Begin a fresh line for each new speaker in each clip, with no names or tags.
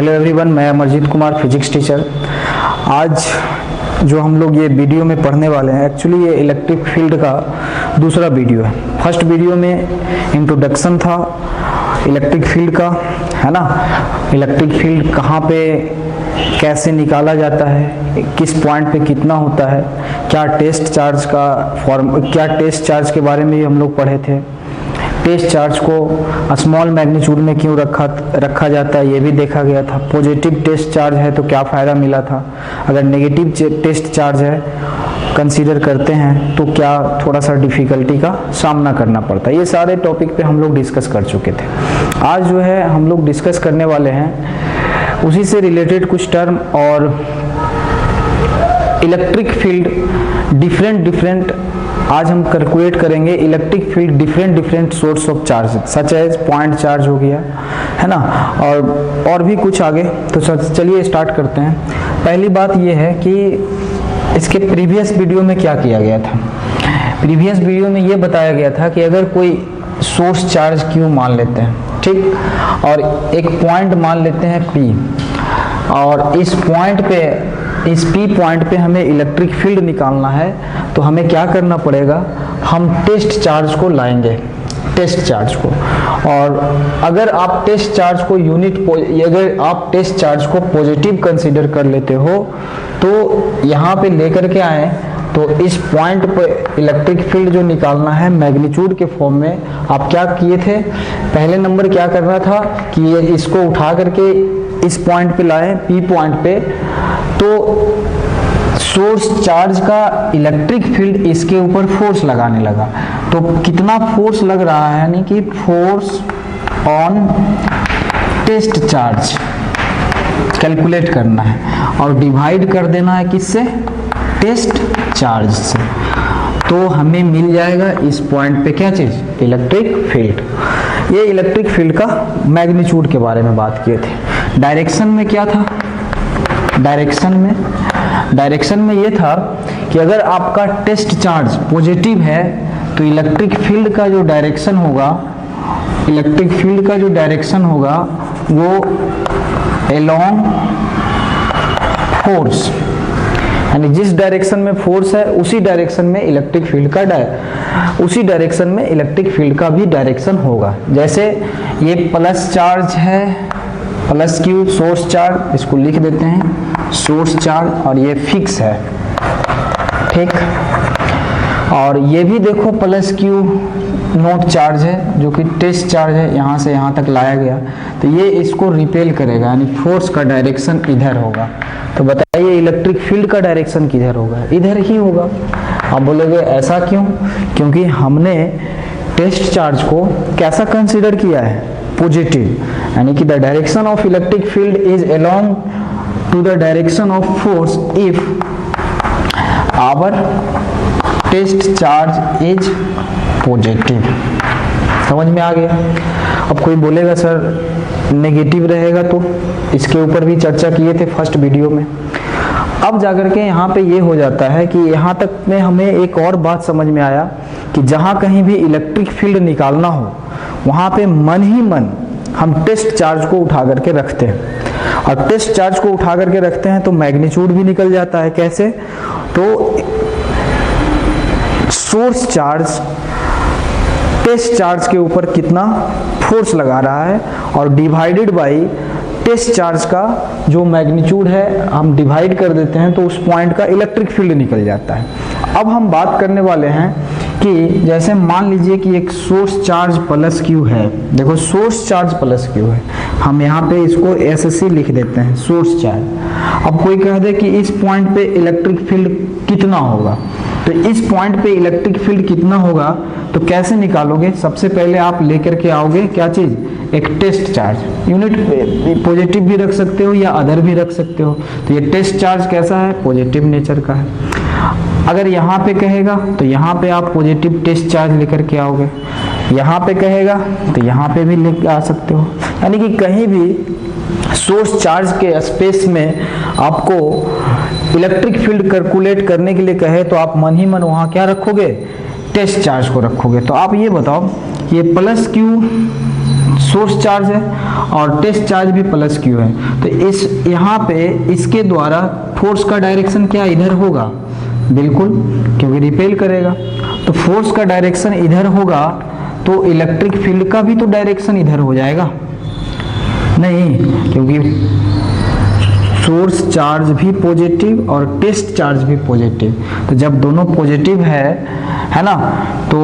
Hello everyone, मैं Amarjeet Kumar, physics teacher. आज जो हम लोग ये वीडियो में पढ़ने वाले हैं, एक्चुअली ये इलेक्ट्रिक फील्ड का दूसरा वीडियो है। फर्स्ट वीडियो में इंट्रोडक्शन था इलेक्ट्रिक फील्ड का, है ना। इलेक्ट्रिक फील्ड कहाँ पे कैसे निकाला जाता है, किस पॉइंट पे कितना होता है, क्या टेस्ट चार्ज के बारे में भी हम लोग पढ़े थे। टेस्ट चार्ज को स्मॉल मैग्नीट्यूड में क्यों रखा जाता है ये भी देखा गया था। पॉजिटिव टेस्ट चार्ज है तो क्या फ़ायदा मिला था, अगर नेगेटिव टेस्ट चार्ज है कंसीडर करते हैं तो क्या थोड़ा सा डिफ़िकल्टी का सामना करना पड़ता है। ये सारे टॉपिक पे हम लोग डिस्कस कर चुके थे। आज जो है हम लोग डिस्कस करने वाले हैं उसी से रिलेटेड कुछ टर्म और इलेक्ट्रिक फील्ड डिफरेंट आज हम कैलकुलेट करेंगे electric field different source of charge, such as point charge हो गया, है ना, और भी कुछ आगे। तो चलिए स्टार्ट करते हैं। पहली बात ये है कि इसके प्रीवियस वीडियो में क्या किया गया था। प्रीवियस वीडियो में ये बताया गया था कि अगर कोई सोर्स चार्ज Q मान लेते हैं, ठीक, और एक पॉइंट मान लेते हैं P, और इस P पॉइंट पे हमें इलेक्ट्रिक फील्ड निकालना है, तो हमें क्या करना पड़ेगा, हम टेस्ट चार्ज को लाएंगे, टेस्ट चार्ज को। और अगर आप टेस्ट चार्ज को पॉजिटिव कंसीडर कर लेते हो तो यहाँ पे लेकर के आए, तो इस पॉइंट पे इलेक्ट्रिक फील्ड जो निकालना है मैग्नीट्यूड के फॉर्म में, आप क्या किए थे, पहले नंबर क्या करना था कि ये इसको उठा करके इस पॉइंट पे लाए, P पॉइंट पे, तो सोर्स चार्ज का इलेक्ट्रिक फील्ड इसके ऊपर फोर्स लगाने लगा। तो कितना फोर्स लग रहा है, यानी कि force on test charge calculate करना है और डिवाइड कर देना है किससे, टेस्ट चार्ज से। तो हमें मिल जाएगा इस पॉइंट पे क्या चीज, इलेक्ट्रिक फील्ड। ये इलेक्ट्रिक फील्ड का मैग्नीट्यूड के बारे में बात किए थे। डायरेक्शन में क्या था, डायरेक्शन में ये था कि अगर आपका टेस्ट चार्ज पॉजिटिव है तो इलेक्ट्रिक फील्ड का जो डायरेक्शन होगा वो एलोंग फोर्स, यानी जिस डायरेक्शन में फोर्स है उसी डायरेक्शन में इलेक्ट्रिक फील्ड का भी डायरेक्शन होगा। जैसे ये प्लस चार्ज है, प्लस Q सोर्स चार्ज, इसको लिख देते हैं सोर्स चार्ज, और ये फिक्स है, ठीक। और ये भी देखो प्लस Q नोट चार्ज है जो कि टेस्ट चार्ज है, यहाँ से यहाँ तक लाया गया, तो ये इसको रिपेल करेगा, यानी फोर्स का डायरेक्शन इधर होगा। तो बताइए इलेक्ट्रिक फील्ड का डायरेक्शन किधर होगा, इधर ही होगा। आप बोलोगे ऐसा क्यों, क्योंकि हमने टेस्ट चार्ज को कैसा कंसीडर किया है, पॉजिटिव, यानी कि the direction of electric field is along to the direction of force if our test charge is positive. समझ में आ गया। अब कोई बोलेगा सर नेगेटिव रहेगा, तो इसके ऊपर भी चर्चा किए थे फर्स्ट वीडियो में। अब जाकर के यहाँ पे ये हो जाता है कि यहाँ तक में हमें एक और बात समझ में आया कि जहाँ कहीं भी इलेक्ट्रिक फील्ड निकालना हो वहाँ पे मन ही मन हम टेस्ट चार्ज को उठा करके रखते हैं, और टेस्ट चार्ज को उठा करके रखते हैं तो मैग्नीट्यूड भी निकल जाता है। कैसे, तो सोर्स चार्ज टेस्ट चार्ज के ऊपर कितना फोर्स लगा रहा है और डिवाइडेड बाय टेस्ट चार्ज का जो मैग्नीट्यूड है हम डिवाइड कर देते हैं, तो उस पॉइंट का इलेक्ट्रिक फील्ड निकल जाता है। अब हम बात करने वाले हैं कि जैसे मान लीजिए कि एक सोर्स चार्ज प्लस Q है, देखो सोर्स चार्ज प्लस Q है, हम यहाँ पे इसको SC लिख देते हैं, सोर्स चार्ज। अब कोई कह दे कि इस पॉइंट पे इलेक्ट्रिक फील्ड कितना होगा, तो इस पॉइंट पे इलेक्ट्रिक फील्ड कितना होगा तो कैसे निकालोगे, सबसे पहले आप लेकर के आओगे क्या चीज, एक टेस्ट चार्ज। यूनिट पॉजिटिव भी रख सकते हो या अदर भी रख सकते हो। तो ये टेस्ट चार्ज कैसा है, पॉजिटिव नेचर का है। अगर यहाँ पे कहेगा तो यहाँ पे आप पॉजिटिव टेस्ट चार्ज लेकर के आओगे, यहाँ पे कहेगा तो यहाँ पे भी लेके आ सकते हो। यानी कि कहीं भी सोर्स चार्ज के स्पेस में आपको इलेक्ट्रिक फील्ड कैलकुलेट करने के लिए कहे तो आप मन ही मन वहाँ क्या रखोगे, टेस्ट चार्ज को रखोगे। तो आप ये बताओ, ये प्लस Q सोर्स चार्ज है और टेस्ट चार्ज भी प्लस क्यू है, तो इस यहाँ पे इसके द्वारा फोर्स का डायरेक्शन क्या इधर होगा, बिल्कुल, क्योंकि रिपेल करेगा, तो फोर्स का डायरेक्शन इधर होगा, तो इलेक्ट्रिक फील्ड का भी तो डायरेक्शन इधर हो जाएगा, नहीं, क्योंकि सोर्स चार्ज भी पॉजिटिव और टेस्ट चार्ज भी पॉजिटिव, तो जब दोनों पॉजिटिव है ना, तो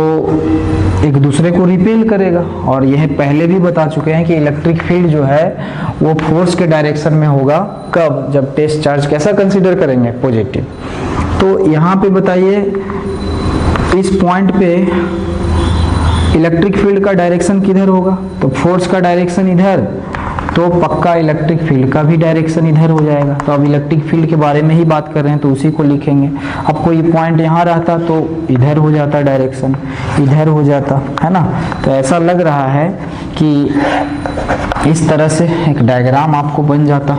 एक दूसरे को रिपेल करेगा। और यह पहले भी बता चुके हैं कि इलेक्ट्रिक फील्ड जो है वो फोर्स के डायरेक्शन में होगा, कब, जब टेस्ट चार्ज कैसा कंसीडर करेंगे, पॉजिटिव। तो यहाँ पे बताइए इस पॉइंट पे इलेक्ट्रिक फील्ड का डायरेक्शन किधर होगा, तो फोर्स का डायरेक्शन इधर, तो पक्का इलेक्ट्रिक फील्ड का भी डायरेक्शन इधर हो जाएगा। तो अब इलेक्ट्रिक फील्ड के बारे में ही बात कर रहे हैं तो उसी को लिखेंगे। अब कोई पॉइंट यहाँ रहता तो इधर हो जाता डायरेक्शन, इधर हो जाता, है ना। तो ऐसा लग रहा है कि इस तरह से एक डायग्राम आपको बन जाता,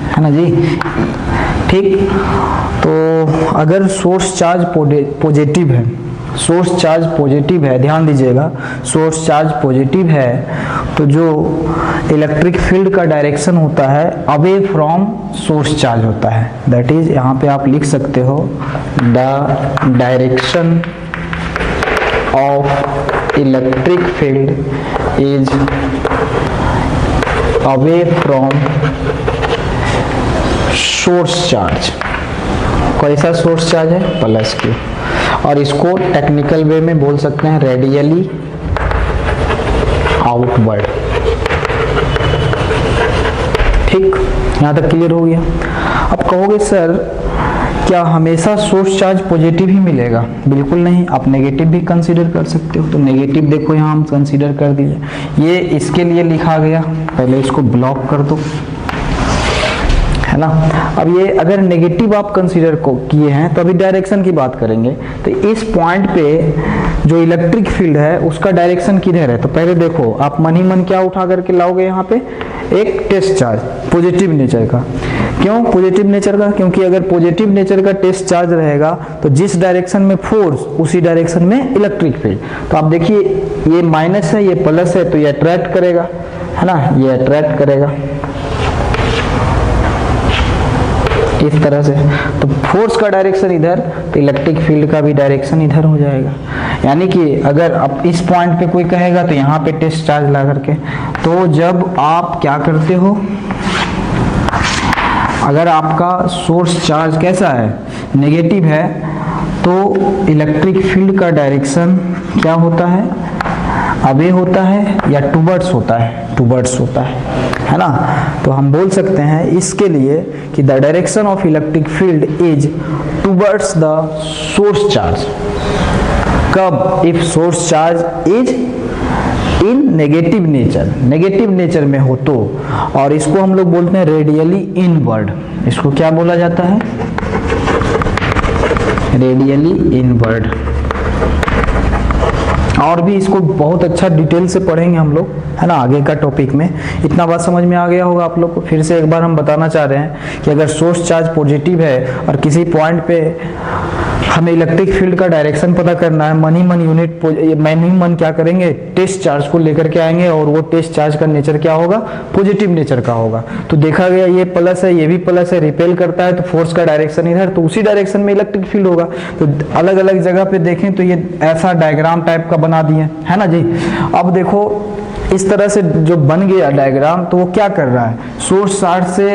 है ना जी, ठीक। तो अगर सोर्स चार्ज पॉजिटिव है, सोर्स चार्ज पॉजिटिव है, ध्यान दीजिएगा, सोर्स चार्ज पॉजिटिव है, तो जो इलेक्ट्रिक फील्ड का डायरेक्शन होता है अवे फ्रॉम सोर्स चार्ज होता है, दैट इज, यहाँ पे आप लिख सकते हो the direction of electric field is away from source charge. कैसा सोर्स चार्ज है, प्लस क्यू, और इसको टेक्निकल वे में बोल सकते हैं रेडियली आउटवर्ड, ठीक। यहाँ तक क्लियर हो गया। अब कहोगे सर क्या हमेशा सोर्स चार्ज पॉजिटिव ही मिलेगा, बिल्कुल नहीं, आप नेगेटिव भी कंसीडर कर सकते हो। तो नेगेटिव देखो यहाँ हम कंसीडर कर दीजिए, ये इसके लिए लिखा गया, पहले इसको ब्लॉक कर दो, है ना। अब ये अगर नेगेटिव आप कंसीडर को किए हैं तो अभी डायरेक्शन की बात करेंगे। तो इस पॉइंट पे जो इलेक्ट्रिक फील्ड है उसका डायरेक्शन किधर है, तो पहले देखो आप मन ही मन क्या उठा करके लाओगे, यहाँ पे एक टेस्ट चार्ज पॉजिटिव नेचर का। क्यों पॉजिटिव नेचर का, क्योंकि अगर पॉजिटिव नेचर का टेस्ट चार्ज रहेगा तो जिस डायरेक्शन में फोर्स उसी डायरेक्शन में इलेक्ट्रिक फील्ड। तो आप देखिए ये माइनस है, ये प्लस है, तो ये अट्रैक्ट करेगा, है ना, ये अट्रैक्ट करेगा इस तरह से। तो फोर्स का डायरेक्शन इधर, तो इलेक्ट्रिक फील्ड का भी डायरेक्शन इधर हो जाएगा। यानी कि अगर अब इस पॉइंट पे कोई कहेगा तो यहाँ पे टेस्ट चार्ज ला करके, तो जब आप क्या करते हो, अगर आपका सोर्स चार्ज कैसा है, नेगेटिव है, तो इलेक्ट्रिक फील्ड का डायरेक्शन क्या होता है, अवे होता है या टुवर्ड्स होता है, टुवर्ड्स होता है ना। तो हम बोल सकते हैं इसके लिए कि the direction of electric field is towards the source charge. कब, if source charge is in negative nature, negative nature में हो तो, और इसको हम लोग बोलते हैं रेडियली इनवर्ड। इसको क्या बोला जाता है, रेडियली इनवर्ड। और भी इसको बहुत अच्छा डिटेल से पढ़ेंगे हम लोग, है ना, आगे का टॉपिक में। इतना बात समझ में आ गया होगा आप लोग को। फिर से एक बार हम बताना चाह रहे हैं कि अगर सोर्स चार्ज पॉजिटिव है और किसी पॉइंट पे हमें इलेक्ट्रिक फील्ड का डायरेक्शन पता करना है, मन ही मन क्या करेंगे, टेस्ट चार्ज को लेकर के आएंगे, और वो टेस्ट चार्ज का नेचर क्या होगा, पॉजिटिव नेचर का होगा। तो देखा गया ये प्लस है, ये भी प्लस है, रिपेल करता है, तो फोर्स का डायरेक्शन इधर, तो उसी डायरेक्शन में इलेक्ट्रिक फील्ड होगा। तो अलग अलग जगह पे देखें तो ये ऐसा डायग्राम टाइप का बना दिए, है ना जी। अब देखो इस तरह से जो बन गया डायग्राम, तो वो क्या कर रहा है, सोर्स चार्ज से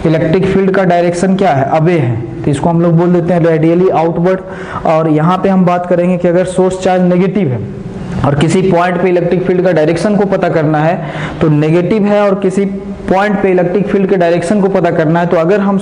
इलेक्ट्रिक फील्ड का डायरेक्शन क्या है, अवे है, तो इसको हम लोग बोल देते हैं रेडियली आउटवर्ड। और यहाँ पे हम बात करेंगे कि अगर सोर्स चार्ज नेगेटिव है और किसी पॉइंट पे इलेक्ट्रिक फील्ड का डायरेक्शन को पता करना है, तो नेगेटिव है और किसी पॉइंट पे इलेक्ट्रिक फील्ड के डायरेक्शन को पता करना है, तो अगर हम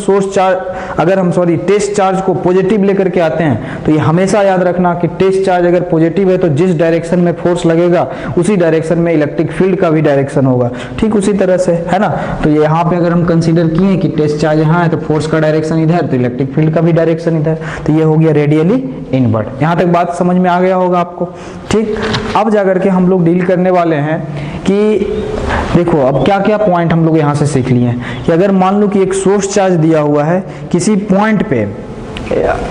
टेस्ट चार्ज को पॉजिटिव लेकर के आते हैं, तो ये हमेशा याद रखना कि टेस्ट चार्ज अगर पॉजिटिव है तो जिस डायरेक्शन में फोर्स लगेगा उसी डायरेक्शन में इलेक्ट्रिक फील्ड का भी डायरेक्शन होगा, ठीक उसी तरह से, है ना। तो यहाँ पे अगर हम कंसीडर किए कि टेस्ट चार्ज यहाँ है तो फोर्स का डायरेक्शन इधर, तो इलेक्ट्रिक फील्ड का भी डायरेक्शन इधर, तो ये हो गया रेडियली इनवर्ड। यहाँ तक बात समझ में आ गया होगा आपको, ठीक। अब जाकर के हम लोग डील करने वाले हैं कि देखो अब क्या क्या पॉइंट हम लोग यहाँ से सीख लिए हैं कि अगर मान लो कि एक सोर्स चार्ज दिया हुआ है किसी पॉइंट पे,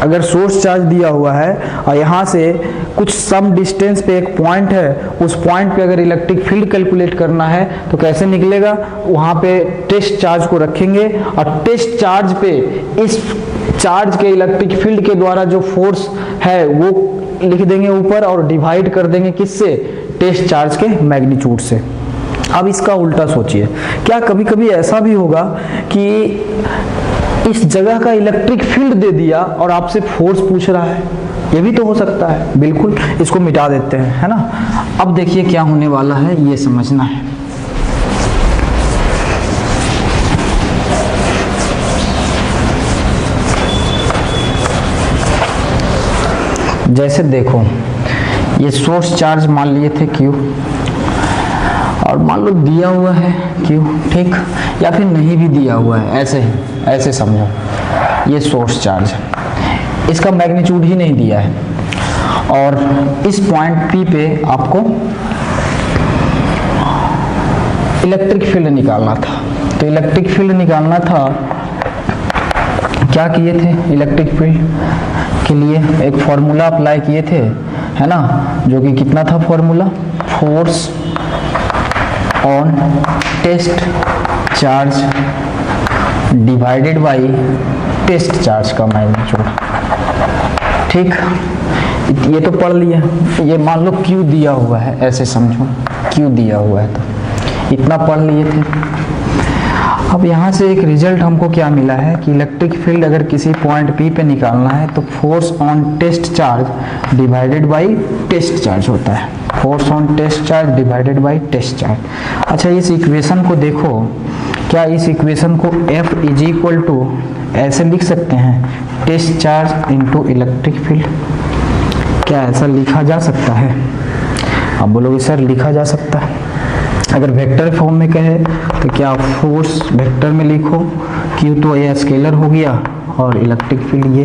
अगर सोर्स चार्ज दिया हुआ है और यहाँ से कुछ सम डिस्टेंस पे एक पॉइंट है, उस पॉइंट पे अगर इलेक्ट्रिक फील्ड कैलकुलेट करना है तो कैसे निकलेगा, वहाँ पे टेस्ट चार्ज को रखेंगे और टेस्ट चार्ज पे इस चार्ज के इलेक्ट्रिक फील्ड के द्वारा जो फोर्स है वो लिख देंगे ऊपर और डिवाइड कर देंगे किससे, टेस्ट चार्ज के मैग्नीट्यूड से। अब इसका उल्टा सोचिए, क्या कभी कभी ऐसा भी होगा कि इस जगह का इलेक्ट्रिक फील्ड दे दिया और आपसे फोर्स पूछ रहा है, ये भी तो हो सकता है। बिल्कुल, इसको मिटा देते हैं, है ना। अब देखिए क्या होने वाला है, ये समझना है। जैसे देखो, ये सोर्स चार्ज मान लिए थे Q और मान लो दिया हुआ है Q, ठीक, या फिर नहीं भी दिया हुआ है, ऐसे ही, ऐसे समझो, ये सोर्स चार्ज है, इसका मैग्नीट्यूड ही नहीं दिया है और इस पॉइंट P पे आपको इलेक्ट्रिक फील्ड निकालना था। तो इलेक्ट्रिक फील्ड निकालना था, क्या किए थे, इलेक्ट्रिक फील्ड के लिए एक फॉर्मूला अप्लाई किए थे, है ना, जो कि कितना था formula, force on test charge divided by test charge का मैग्नीट्यूड। ठीक, ये तो पढ़ लिया। ये मान लो Q दिया हुआ है, ऐसे समझो Q दिया हुआ है, तो इतना पढ़ लिए थे। अब यहाँ से एक रिजल्ट हमको क्या मिला है कि इलेक्ट्रिक फील्ड अगर किसी पॉइंट P पे निकालना है तो force on test charge divided by test charge होता है, force on test charge divided by test charge. अच्छा, इस इक्वेशन को देखो, क्या इस इक्वेशन को F इज इक्वल टू ऐसे लिख सकते हैं, test charge into electric field, क्या ऐसा लिखा जा सकता है? आप बोलोगे सर लिखा जा सकता है। अगर वेक्टर फॉर्म में कहे तो क्या फोर्स वेक्टर में लिखो, Q तो ये स्केलर हो गया और इलेक्ट्रिक फील्ड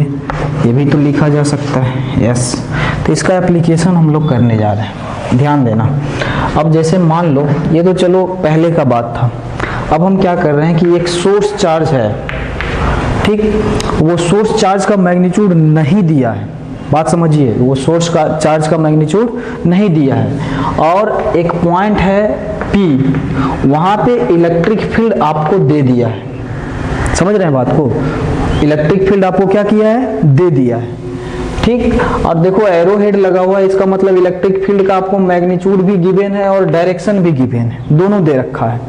ये भी तो लिखा जा सकता है, यस। तो इसका एप्लीकेशन हम लोग करने जा रहे हैं, ध्यान देना। अब जैसे मान लो, ये तो चलो पहले का बात था, अब हम क्या कर रहे हैं कि एक सोर्स चार्ज है, ठीक, वो सोर्स चार्ज का मैग्नीट्यूड नहीं दिया है, बात समझिए, वो सोर्स का चार्ज का मैग्नीट्यूड नहीं दिया है और एक पॉइंट है P, वहां पे इलेक्ट्रिक फील्ड आपको दे दिया है। समझ रहे हैं बात को, इलेक्ट्रिक फील्ड आपको क्या किया है, दे दिया है, ठीक। और देखो एरो हेड लगा हुआ है, इसका मतलब इलेक्ट्रिक फील्ड का आपको मैग्नीट्यूड भी गिवन है और डायरेक्शन भी गिवन है, दोनों दे रखा है,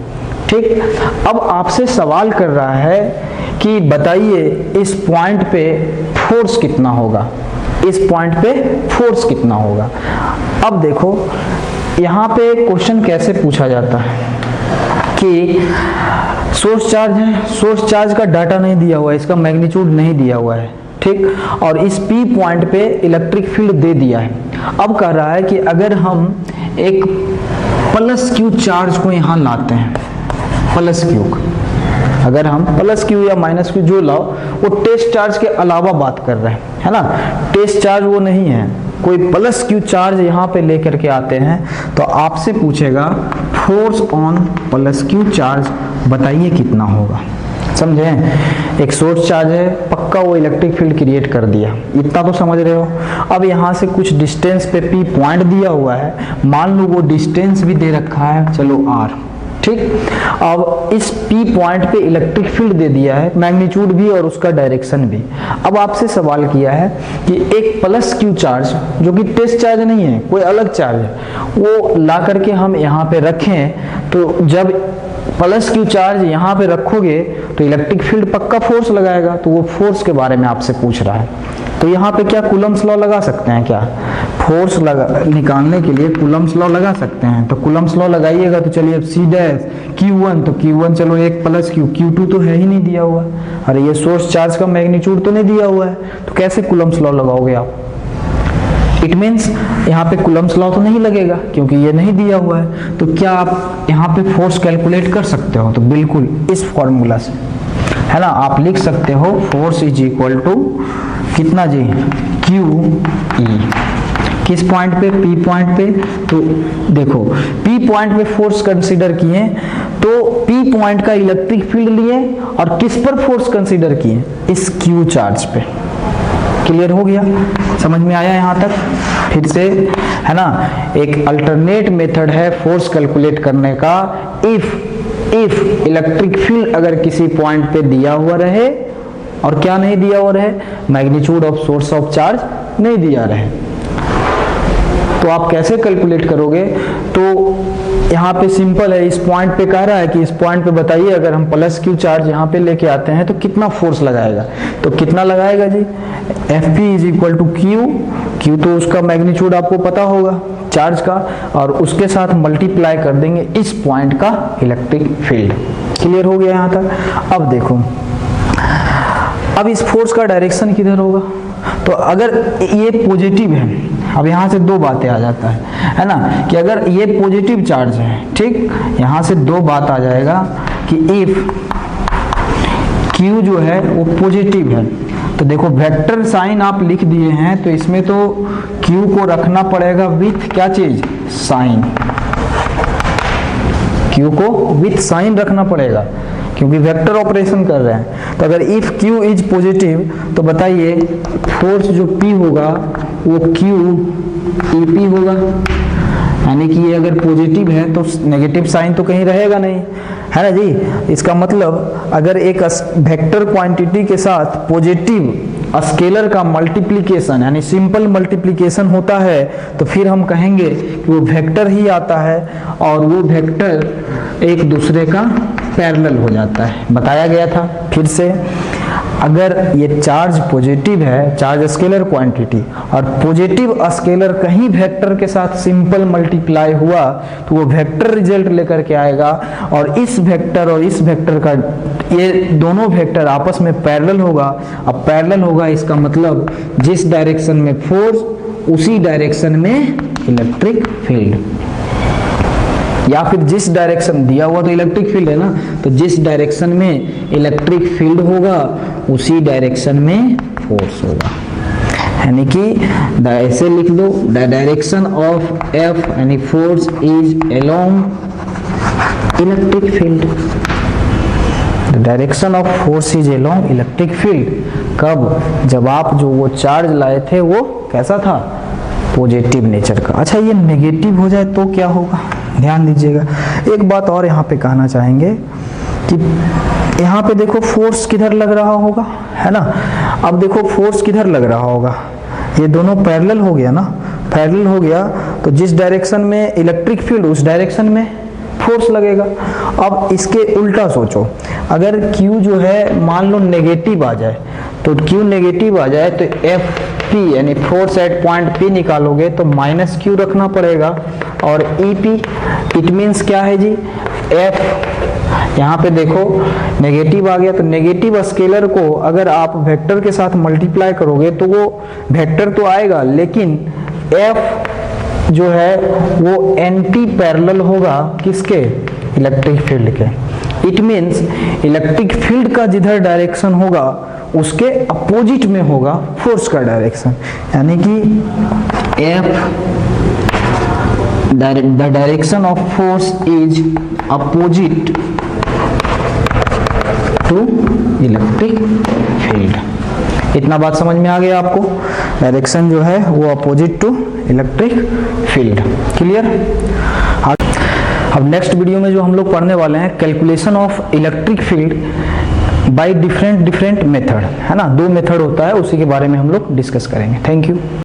ठीक। अब आपसे सवाल कर रहा है कि बताइए इस पॉइंट पे फोर्स कितना होगा, इस पॉइंट पे फोर्स कितना होगा। अब देखो यहाँ पे क्वेश्चन कैसे पूछा जाता है कि सोर्स चार्ज है, सोर्स चार्ज का डाटा नहीं दिया हुआ है, इसका मैग्नीट्यूड नहीं दिया हुआ है, ठीक, और इस P पॉइंट पे इलेक्ट्रिक फील्ड दे दिया है। अब कह रहा है कि अगर हम एक प्लस Q चार्ज को यहाँ लाते हैं, प्लस Q, अगर हम प्लस Q या माइनस Q जो लाओ, वो टेस्ट चार्ज के अलावा बात कर रहे हैं, है ना, टेस्ट चार्ज वो नहीं है, कोई प्लस Q चार्ज यहाँ पे लेकर के आते हैं तो आपसे पूछेगा force on plus Q charge बताइए कितना होगा। समझे, एक सोर्स चार्ज है, पक्का वो इलेक्ट्रिक फील्ड क्रिएट कर दिया, इतना तो समझ रहे हो। अब यहाँ से कुछ डिस्टेंस पे P पॉइंट दिया हुआ है, मान लो वो डिस्टेंस भी दे रखा है, चलो R, ठीक। अब इस P पॉइंट पे इलेक्ट्रिक फील्ड दे दिया है, मैग्नीट्यूड भी और उसका डायरेक्शन भी। अब आपसे सवाल किया है कि एक प्लस Q चार्ज जो कि टेस्ट चार्ज नहीं है, कोई अलग चार्ज है, वो ला करके हम यहाँ पे रखें, तो जब प्लस Q चार्ज यहाँ पे रखोगे तो इलेक्ट्रिक फील्ड पक्का फोर्स लगाएगा, तो वो फोर्स के बारे में आपसे पूछ रहा है। तो यहाँ पे क्या कूलम्स लॉ लगा सकते हैं, क्या फोर्स निकालने के लिए कूलम्स लॉ लगा सकते हैं? तो कूलम्स लॉ लगाइएगा तो चलिए अब C डैश Q1, तो Q1 चलो एक प्लस Q, Q2 तो है ही नहीं दिया हुआ, अरे ये सोर्स चार्ज का मैग्नीट्यूड तो नहीं दिया हुआ है, तो कैसे कूलम्स लॉ लगाओगे आप? इट मीन्स यहाँ पे कूलम्स लॉ तो नहीं लगेगा क्योंकि ये नहीं दिया हुआ है। तो क्या आप यहाँ पे फोर्स कैलकुलेट कर सकते हो? तो बिल्कुल इस फॉर्मूला से, है ना, आप लिख सकते हो फोर्स इज इक्वल टू कितना जी, QE, किस पॉइंट पे, P पॉइंट पे। तो देखो P पॉइंट पे फोर्स कंसीडर किए, तो P पॉइंट का इलेक्ट्रिक फील्ड लिए और किस पर फोर्स कंसीडर किए, इस Q चार्ज पे, क्लियर हो गया, समझ में आया यहाँ तक? फिर से है ना, एक अल्टरनेट मेथड है फोर्स कैलकुलेट करने का, इफ इलेक्ट्रिक फील्ड अगर किसी पॉइंट पे दिया हुआ रहे और क्या नहीं दिया हुआ रहे, magnitude of source of charge नहीं दिया रहे, तो आप कैसे कैलकुलेट करोगे? तो यहाँ पे सिंपल है, इस पॉइंट पे कह रहा है कि इस पॉइंट पे बताइए अगर हम प्लस क्यू चार्ज यहाँ पे लेके आते हैं तो कितना फोर्स लगाएगा, तो कितना लगाएगा जी? Fp is equal to Q तो उसका मैग्नीट्यूड आपको पता होगा चार्ज का, और उसके साथ मल्टीप्लाई कर देंगे इस पॉइंट का इलेक्ट्रिक फील्ड। क्लियर हो गया यहाँ तक? अब देखो, अब इस फोर्स का डायरेक्शन किधर होगा? तो अगर ये पॉजिटिव है, अब यहाँ से दो बातें आ जाता है ना, कि अगर ये पॉजिटिव चार्ज है, ठीक, यहाँ से दो बात आ जाएगा कि इफ Q जो है वो पॉजिटिव है, तो देखो वेक्टर साइन आप लिख दिए हैं, तो इसमें तो Q को रखना पड़ेगा विथ क्या चीज? साइन। Q को विथ साइन रखना पड़ेगा क्योंकि वेक्टर ऑपरेशन कर रहे हैं। तो अगर इफ Q इज पॉजिटिव तो बताइए फोर्स जो P होगा वो Q EP होगा, यानी कि ये अगर पॉजिटिव है तो नेगेटिव साइन तो कहीं रहेगा नहीं, है ना जी? इसका मतलब अगर एक वेक्टर क्वांटिटी के साथ पॉजिटिव स्केलर का मल्टीप्लिकेशन यानी सिंपल मल्टीप्लिकेशन होता है तो फिर हम कहेंगे कि वो वेक्टर ही आता है और वो वेक्टर एक दूसरे का पैरेलल हो जाता है, बताया गया था। फिर से अगर ये चार्ज पॉजिटिव है, चार्ज स्केलर क्वांटिटी, और पॉजिटिव स्केलर कहीं वेक्टर के साथ सिंपल मल्टीप्लाई हुआ तो वो वेक्टर रिजल्ट लेकर के आएगा, और इस वेक्टर और इस वेक्टर का ये दोनों वेक्टर आपस में पैरेलल होगा। अब पैरेलल होगा इसका मतलब जिस डायरेक्शन में फोर्स उसी डायरेक्शन में इलेक्ट्रिक फील्ड, या फिर जिस डायरेक्शन दिया हुआ तो इलेक्ट्रिक फील्ड है ना, तो जिस डायरेक्शन में इलेक्ट्रिक फील्ड होगा उसी डायरेक्शन में फोर्स होगा। यानी कि ऐसे लिख दो, द डायरेक्शन ऑफ F यानी force is along electric field. The direction of force is along electric field. कब? जब आप जो वो चार्ज लाए थे वो कैसा था? पॉजिटिव नेचर का। अच्छा, ये नेगेटिव हो जाए तो क्या होगा? ध्यान दीजिएगा, एक बात और यहाँ पे कहना चाहेंगे कि यहाँ पे देखो फोर्स किधर लग रहा होगा, है ना? अब देखो फोर्स किधर लग रहा होगा, ये दोनों पैरेलल हो गया ना, पैरेलल हो गया तो जिस डायरेक्शन में इलेक्ट्रिक फील्ड उस डायरेक्शन में फोर्स लगेगा। अब इसके उल्टा सोचो, अगर Q जो है मान लो नेगेटिव आ जाए, तो Q नेगेटिव आ जाए तो Fp यानी फोर्स एट पॉइंट P निकालोगे तो माइनस Q रखना पड़ेगा, और EP इट मीन्स क्या है जी? F। यहाँ पे देखो नेगेटिव आ गया तो नेगेटिव स्केलर को अगर आप वेक्टर के साथ मल्टीप्लाई करोगे तो वो वेक्टर तो आएगा, लेकिन F जो है वो एंटी पैरेलल होगा किसके? इलेक्ट्रिक फील्ड के। इट मीन्स इलेक्ट्रिक फील्ड का जिधर डायरेक्शन होगा उसके अपोजिट में होगा फोर्स का डायरेक्शन, यानी कि the direction of force is opposite to electric field. इतना बात समझ में आ गया आपको? डायरेक्शन जो है वो opposite to electric field. Clear? अब नेक्स्ट वीडियो में जो हम लोग पढ़ने वाले हैं calculation of electric field by different method, है ना? दो मेथड होता है, उसी के बारे में हम लोग डिस्कस करेंगे। Thank you.